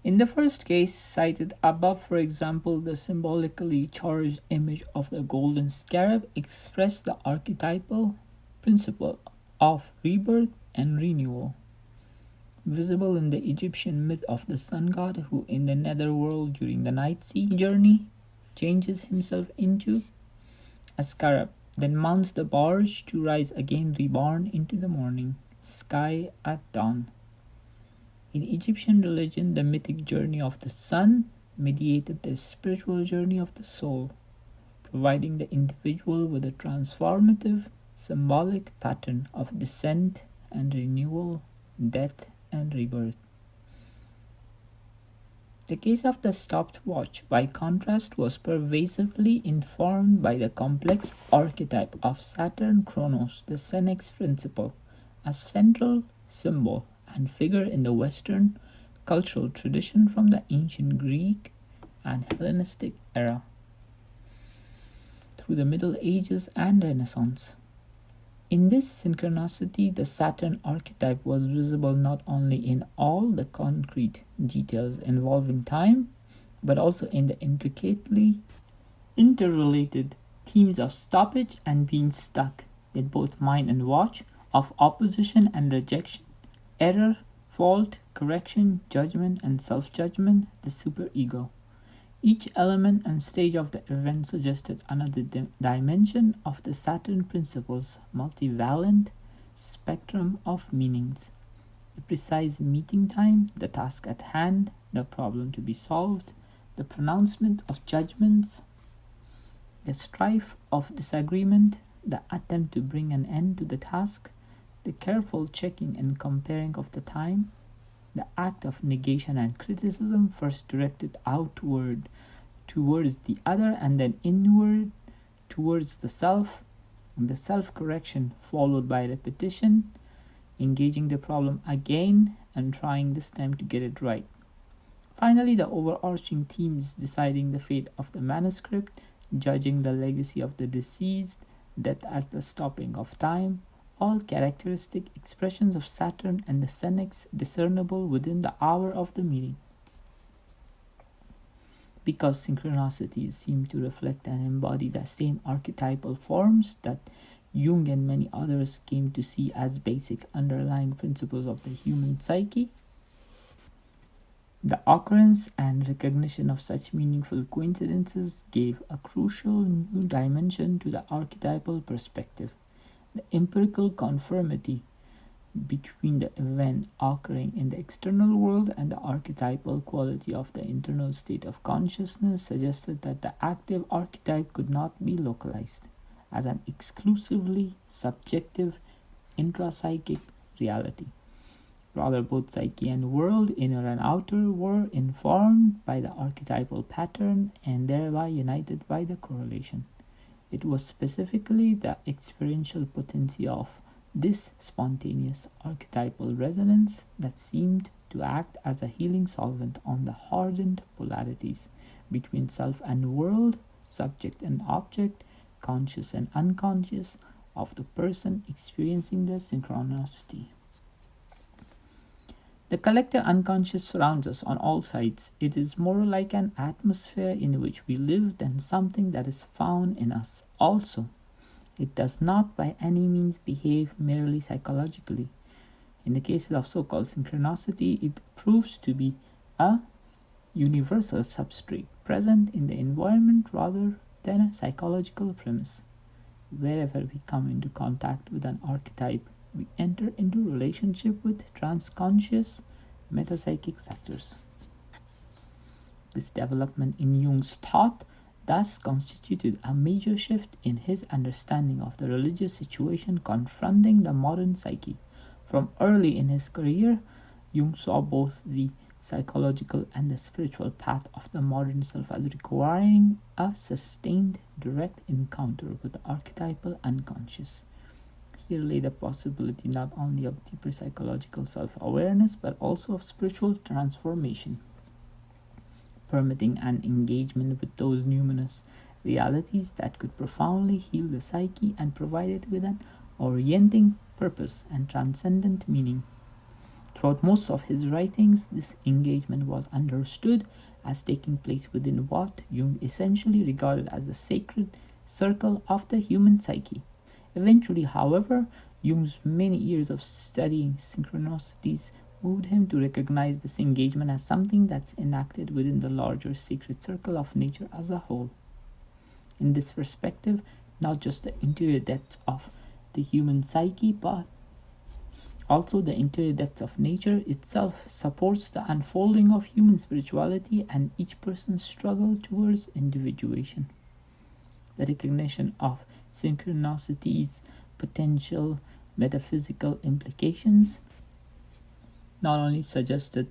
In the first case cited above, for example, the symbolically charged image of the golden scarab expressed the archetypal principle of rebirth and renewal, visible in the Egyptian myth of the sun god who in the netherworld during the night sea journey changes himself into a scarab, then mounts the barge to rise again reborn into the morning sky at dawn. In Egyptian religion, the mythic journey of the sun mediated the spiritual journey of the soul, providing the individual with a transformative, symbolic pattern of descent and renewal, death and rebirth. The case of the stopped watch, by contrast, was pervasively informed by the complex archetype of Saturn Chronos, the Senex principle, a central symbol and figure in the Western cultural tradition from the ancient Greek and Hellenistic era through the Middle Ages and Renaissance. In this synchronicity, the Saturn archetype was visible not only in all the concrete details involving time, but also in the intricately interrelated themes of stoppage and being stuck, in both mind and watch, of opposition and rejection, error, fault, correction, judgment, and self-judgment, the superego. Each element and stage of the event suggested another dimension of the Saturn principle's multivalent spectrum of meanings. The precise meeting time, the task at hand, the problem to be solved, the pronouncement of judgments, the strife of disagreement, the attempt to bring an end to the task, the careful checking and comparing of the time, the act of negation and criticism, first directed outward towards the other and then inward towards the self, and the self-correction followed by repetition, engaging the problem again and trying this time to get it right. Finally, the overarching themes deciding the fate of the manuscript, judging the legacy of the deceased, death as the stopping of time, all characteristic expressions of Saturn and the Senex discernible within the hour of the meeting. Because synchronicities seem to reflect and embody the same archetypal forms that Jung and many others came to see as basic underlying principles of the human psyche, the occurrence and recognition of such meaningful coincidences gave a crucial new dimension to the archetypal perspective. The empirical conformity between the event occurring in the external world and the archetypal quality of the internal state of consciousness suggested that the active archetype could not be localized as an exclusively subjective intrapsychic reality. Rather, both psyche and world, inner and outer, were informed by the archetypal pattern and thereby united by the correlation. It was specifically the experiential potency of this spontaneous archetypal resonance that seemed to act as a healing solvent on the hardened polarities between self and world, subject and object, conscious and unconscious, of the person experiencing the synchronicity. The collective unconscious surrounds us on all sides. It is more like an atmosphere in which we live than something that is found in us. Also, it does not by any means behave merely psychologically. In the cases of so-called synchronicity, it proves to be a universal substrate present in the environment rather than a psychological premise. Wherever we come into contact with an archetype, we enter into relationship with transconscious metapsychic factors. This development in Jung's thought thus constituted a major shift in his understanding of the religious situation confronting the modern psyche. From early in his career, Jung saw both the psychological and the spiritual path of the modern self as requiring a sustained, direct encounter with the archetypal unconscious. Here lay the possibility not only of deeper psychological self-awareness but also of spiritual transformation, permitting an engagement with those numinous realities that could profoundly heal the psyche and provide it with an orienting purpose and transcendent meaning. Throughout most of his writings, this engagement was understood as taking place within what Jung essentially regarded as the sacred circle of the human psyche. Eventually, however, Jung's many years of studying synchronicities moved him to recognize this engagement as something that's enacted within the larger sacred circle of nature as a whole. In this perspective, not just the interior depths of the human psyche, but also the interior depths of nature itself supports the unfolding of human spirituality and each person's struggle towards individuation. The recognition of synchronicity's potential metaphysical implications not only suggested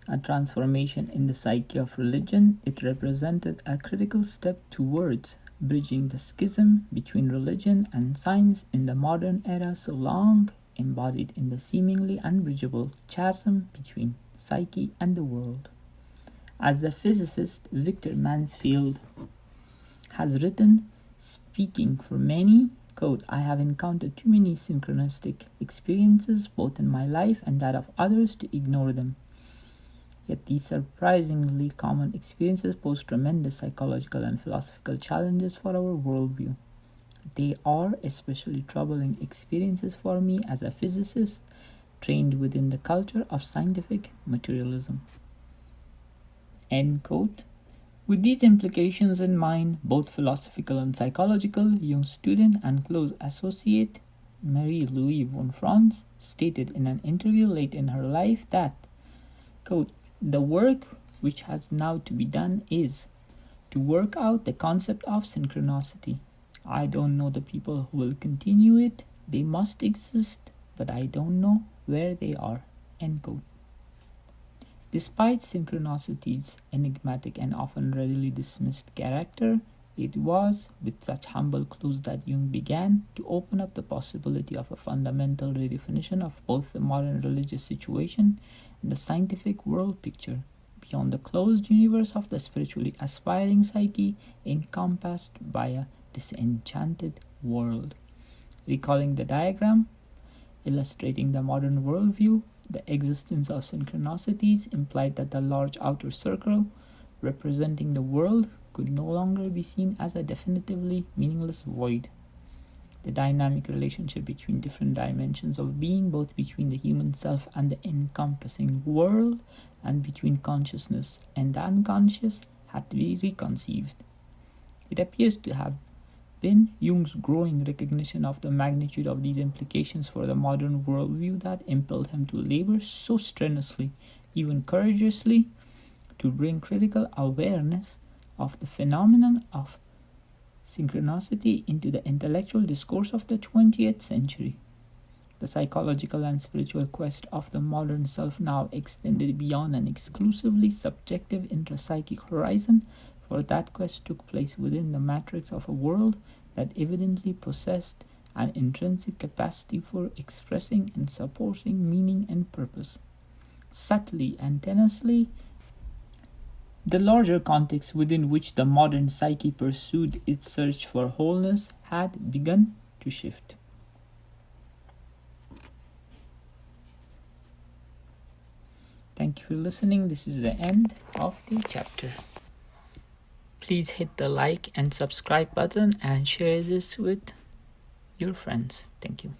a transformation in the psyche of religion, it represented a critical step towards bridging the schism between religion and science in the modern era, so long embodied in the seemingly unbridgeable chasm between psyche and the world. As the physicist Victor Mansfield has written, speaking for many, quote, "I have encountered too many synchronistic experiences, both in my life and that of others, to ignore them. Yet these surprisingly common experiences pose tremendous psychological and philosophical challenges for our worldview. They are especially troubling experiences for me as a physicist trained within the culture of scientific materialism." End quote. With these implications in mind, both philosophical and psychological, Jung's student and close associate Marie-Louise von Franz stated in an interview late in her life that, quote, "The work which has now to be done is to work out the concept of synchronicity. I don't know the people who will continue it. They must exist, but I don't know where they are." End quote. Despite synchronicity's enigmatic and often readily dismissed character, it was with such humble clues that Jung began to open up the possibility of a fundamental redefinition of both the modern religious situation and the scientific world picture, beyond the closed universe of the spiritually aspiring psyche encompassed by a disenchanted world. Recalling the diagram illustrating the modern worldview, the existence of synchronicities implied that the large outer circle representing the world could no longer be seen as a definitively meaningless void. The dynamic relationship between different dimensions of being, both between the human self and the encompassing world, and between consciousness and the unconscious, had to be reconceived. It appears to have been Jung's growing recognition of the magnitude of these implications for the modern worldview that impelled him to labor so strenuously, even courageously, to bring critical awareness of the phenomenon of synchronicity into the intellectual discourse of the 20th century. The psychological and spiritual quest of the modern self now extended beyond an exclusively subjective intrapsychic horizon, for that quest took place within the matrix of a world that evidently possessed an intrinsic capacity for expressing and supporting meaning and purpose. Subtly and tenaciously, the larger context within which the modern psyche pursued its search for wholeness had begun to shift. Thank you for listening. This is the end of the chapter. Please hit the like and subscribe button and share this with your friends. Thank you.